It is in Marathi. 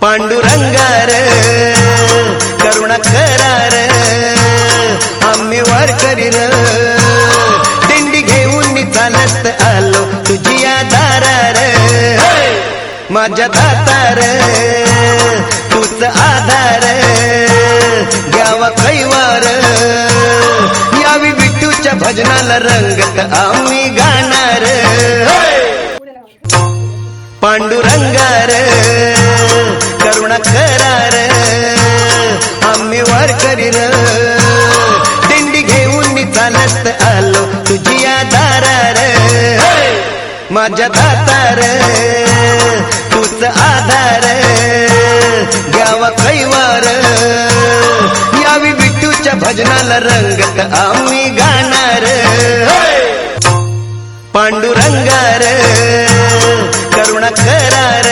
पांडुरंगार करुणा करार आम्ही वारकरी र दिंडी घेऊन चालत आलो तुझी दारार माझ्या दातार तूच आधार घ्यावा कैवार यावी विठूच्या भजनाला रंगत आम्ही गाणार पांडुरंगार करुणा करार आम्ही वारकरी र दिंडी घेऊन चालत आलो तुझी दारार माझ्या दातार तूच आधार घ्यावा कैवार यावी विठूच्या भजनाला रंगत आम्ही गाणार पांडुरंगार करुणा करार